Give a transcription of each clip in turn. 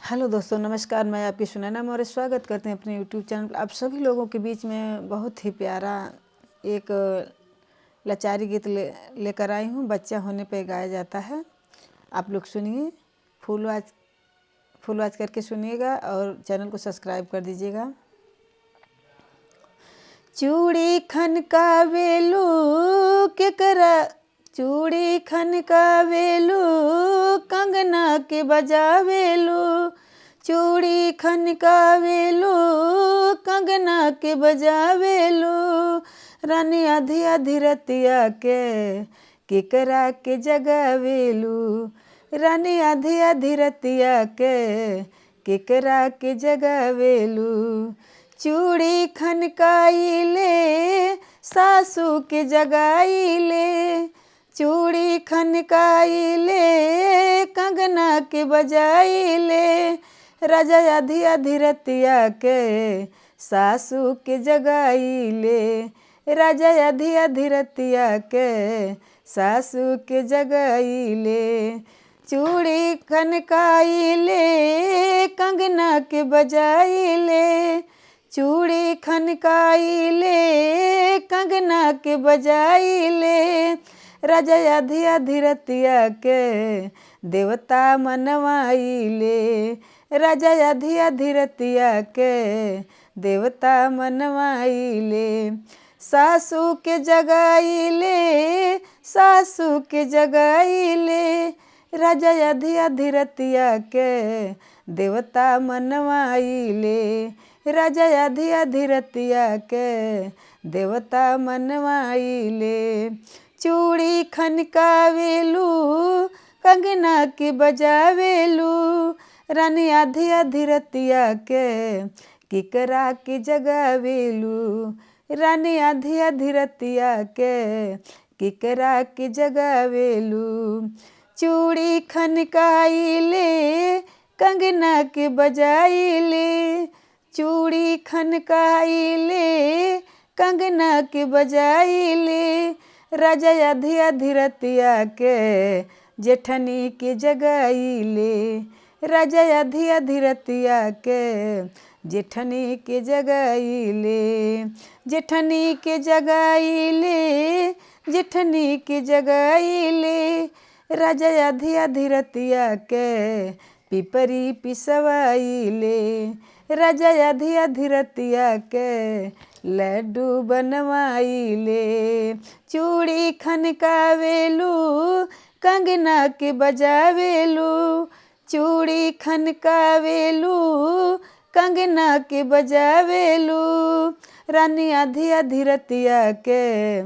Hello दोस्तों, नमस्कार। मैं आपकी सुनैना मौर्य स्वागत करते हैं अपने यूट्यूब चैनल पर। आप सभी लोगों के बीच में बहुत ही प्यारा एक लाचारी गीत लेकर आई हूँ। बच्चा होने पे गाया जाता है। आप लोग सुनिए, फुल वॉच करके सुनिएगा और चैनल को सब्सक्राइब कर दीजिएगा। चूड़ी खनकावेलू केकरा, चूड़ी खनकावेलू कंगना के बजावेलू, चूड़ी खनकावेलू कंगना के बजावेलू, रानी आधी आधी रतिया के केकरा के जगावेलू, रानी आधी आधी रतिया के केकरा के जगावेलू। चूड़ी खनकाइले सासू के जगाइले, चूड़ी खनकाइले कंगना के बजाइले, राजा आधी आधी रतिया के सासू के जगाइले, राजा आधी आधी रतिया के सासू के जगाइले। चूड़ी खनकाइले कंगना के बजाइले, चूड़ी खनकाइले कंगना के बजाइले, राजा आधी आधी रतिया के देवता मनवाइले, राजा आधी आधी रतिया के देवता मनवाइले। सासू के जगाइले, सासू के जगाइले, राजा आधी आधी रतिया के देवता मनवाइले, राजा आधी आधी रतिया के देवता मनवाइले। चूड़ी खनकावेलू कंगना के बजावेलू, रानी आधी आधी रतिया के केकरा के जगावेलू, रानी आधी आधी रतिया के केकरा के जगावेलू। चूड़ी खनकाइले कंगना के बजाइले, चूड़ी खनकाइले कंगना के बजाइले, राजा आधी आधी रतिया के जेठनी के जगाइले, राजा आधी आधी रतिया के जेठनी के जगाइले, जेठनी के जगाइले, जेठनी के जगाइले, राजा आधी आधी रतिया के पिपरी पिसवाइले, राजा आधी आधी रतिया के लड्डू बनवाइले। चूड़ी खनकावेलू कंगना के बजावेलू, चूड़ी खनकावेलू कंगना के बजावेलू, रानी आधी आधी रतिया के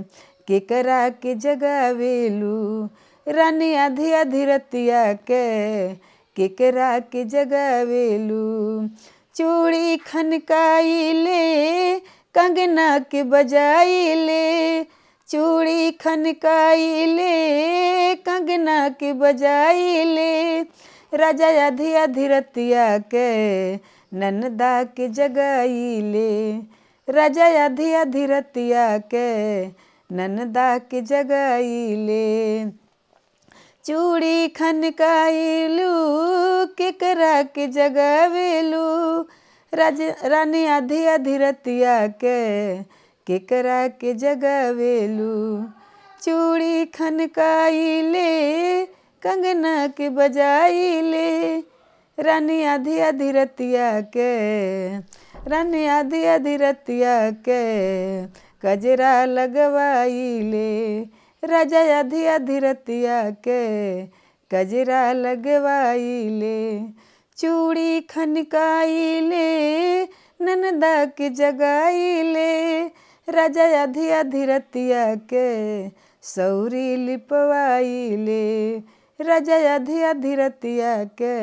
केकरा के जगावेलू, रानी आधी आधी रतिया के केकरा के जगावेलू। चूड़ी खनकाइले कंगना के बजाइले, चूड़ी खनकाइले कंगना के बजाइले, राजा आधी आधी रतिया के ननदा के जगाइले, राजा आधी आधी रतिया के ननदा के जगाइले। चूड़ी खनकाइलू केकरा के जगावेलू, रानी आधी आधी रतिया के केकरा के जगावेलू। चूड़ी खनकाइले कंगना के बजाइले, रानी आधी आधी रतिया के, रानी आधी आधी रतिया के गजरा लगवाइले, राजा आधी आधी रतिया के गजरा लगवाइले। चूड़ी खनकाइले ननदा के जगाइले, राजा आधी आधी रतिया के सौरी लिपवाइले, राजा आधी आधी रतिया के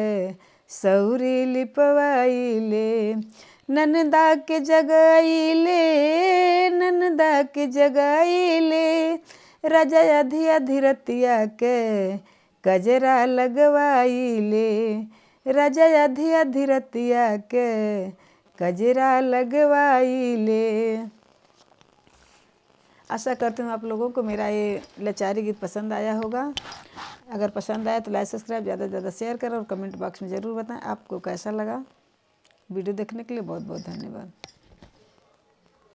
सौरी लिपवाइले। ननदा के जगाइले, ननदा के जगाइले, राजा आधी आधी रतिया के गजरा लगवाइले, राजा आधी आधी रतिया के गजरा लगवाइले। आशा करती हूँ आप लोगों को मेरा ये लाचारी गीत पसंद आया होगा। अगर पसंद आया तो लाइक सब्सक्राइब ज़्यादा से ज़्यादा शेयर करें और कमेंट बॉक्स में ज़रूर बताएं आपको कैसा लगा। वीडियो देखने के लिए बहुत बहुत धन्यवाद।